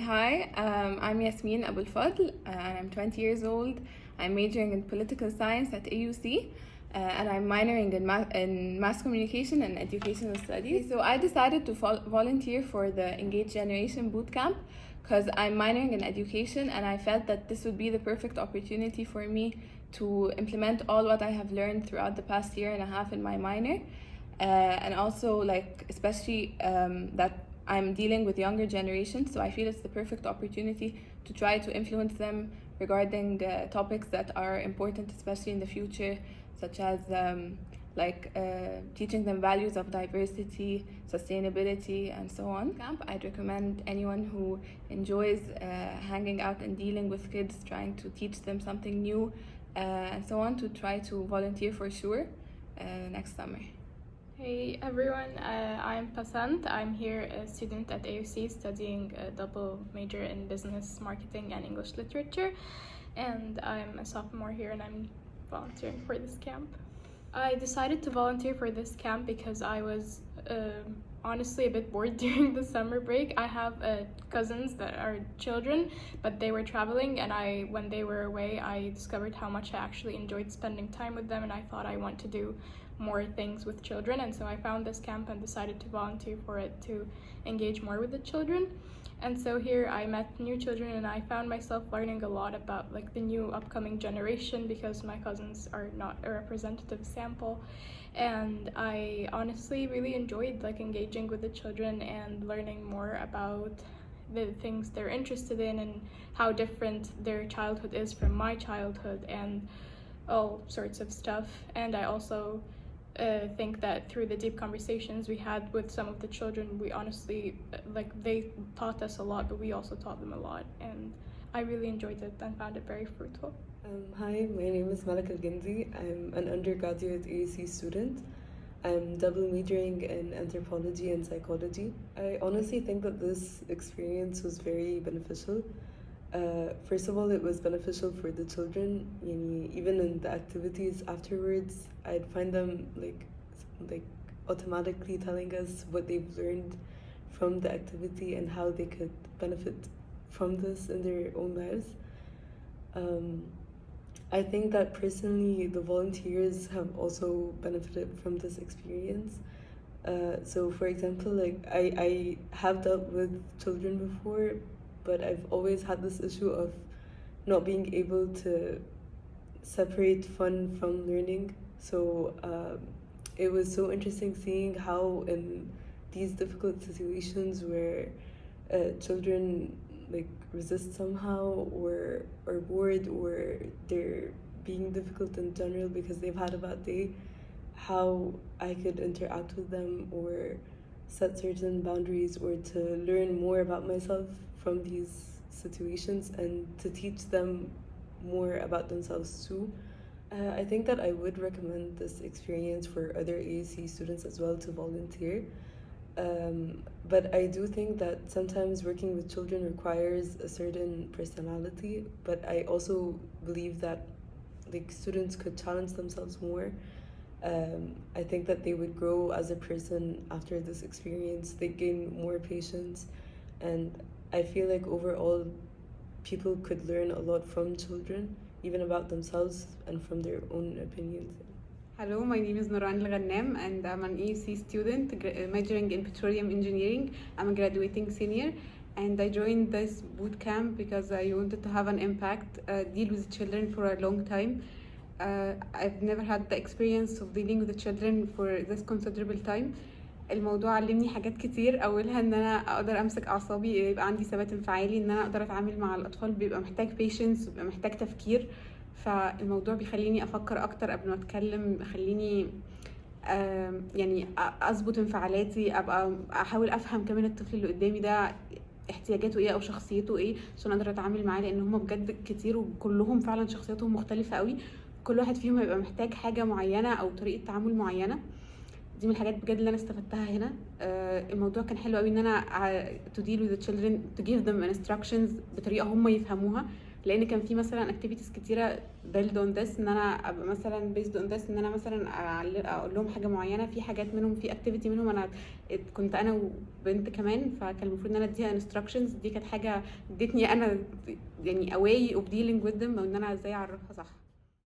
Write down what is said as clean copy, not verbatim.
Hi, I'm Yasmin Abul Fadl, and I'm 20 years old. I'm majoring in political science at AUC, and I'm minoring in mass communication and educational studies. So I decided to volunteer for the Engaged Generation Bootcamp because I'm minoring in education, and I felt that this would be the perfect opportunity for me to implement all what I have learned throughout the past year and a half in my minor. And also, especially that I'm dealing with younger generations, so I feel it's the perfect opportunity to try to influence them regarding topics that are important, especially in the future, such as teaching them values of diversity, sustainability, and so on. I'd recommend anyone who enjoys hanging out and dealing with kids, trying to teach them something new, and so on, to try to volunteer for sure next summer. Hey everyone, I'm Pasant. I'm here a student at AUC studying a double major in business marketing and English literature, and I'm a sophomore here and I'm volunteering for this camp. I decided to volunteer for this camp because I was honestly a bit bored during the summer break. I have cousins that are children, but they were traveling, and when they were away, I discovered how much I actually enjoyed spending time with them, and I thought I want to do more things with children, and so I found this camp and decided to volunteer for it to engage more with the children. And so here I met new children, and I found myself learning a lot about the new upcoming generation, because my cousins are not a representative sample. And I honestly really enjoyed engaging with the children and learning more about the things they're interested in and how different their childhood is from my childhood and all sorts of stuff. And I also think that through the deep conversations we had with some of the children, we honestly, they taught us a lot, but we also taught them a lot, and I really enjoyed it and found it very fruitful. Hi, my name is Malak Al-Gindi. I'm an undergraduate AUC student. I'm double majoring in anthropology and psychology. I honestly think that this experience was very beneficial. First of all, it was beneficial for the children. Even in the activities afterwards, I'd find them like automatically telling us what they've learned from the activity and how they could benefit from this in their own lives. I think that personally the volunteers have also benefited from this experience. So for example, I have dealt with children before, but I've always had this issue of not being able to separate fun from learning. So it was so interesting seeing how in these difficult situations where children resist somehow or are bored or they're being difficult in general because they've had a bad day, how I could interact with them or set certain boundaries or to learn more about myself from these situations and to teach them more about themselves too. I think that I would recommend this experience for other AUC students as well to volunteer. But I do think that sometimes working with children requires a certain personality, but I also believe that students could challenge themselves more. I think that they would grow as a person after this experience. They gain more patience, and I feel like overall people could learn a lot from children, even about themselves and from their own opinions. Hello, my name is Nuran Al-Ghannam and I'm an EUC student majoring in petroleum engineering. I'm a graduating senior, and I joined this boot camp because I wanted to have an impact, deal with children for a long time. I've never had the experience of dealing with the children for this considerable time. الموضوع علمني حاجات كتير، اولها ان انا اقدر امسك اعصابي، يبقى عندي ثبات انفعالي، ان انا اقدر اتعامل مع الاطفال بيبقى محتاج patience وبيبقى محتاج تفكير. فالموضوع بيخليني افكر اكتر قبل ما اتكلم، بيخليني اظبط انفعالاتي، ابقى احاول افهم كمان الطفل اللي قدامي ده احتياجاته ايه او شخصيته ايه عشان اقدر اتعامل معاه، لان هم بجد كتير وكلهم فعلا شخصياتهم مختلفه قوي. كل واحد فيهم هيبقى محتاج حاجه معينه او طريقه تعامل معينه. دي من الحاجات بجد اللي انا استفدتها هنا. الموضوع كان حلو قوي ان انا to deal with the children, to give them instructions بطريقه هم يفهموها، لان كان في مثلا اكتيفيتيز كتيره build on this ان انا ابقى مثلا based on this ان انا مثلا اقول لهم حاجه معينه. في حاجات منهم في اكتيفيتي منهم انا كنت انا وبنت كمان، فكان المفروض ان انا اديها instructions. دي كانت حاجه ادتني انا يعني a way of dealing with them، وان انا ازاي اعرفها صح.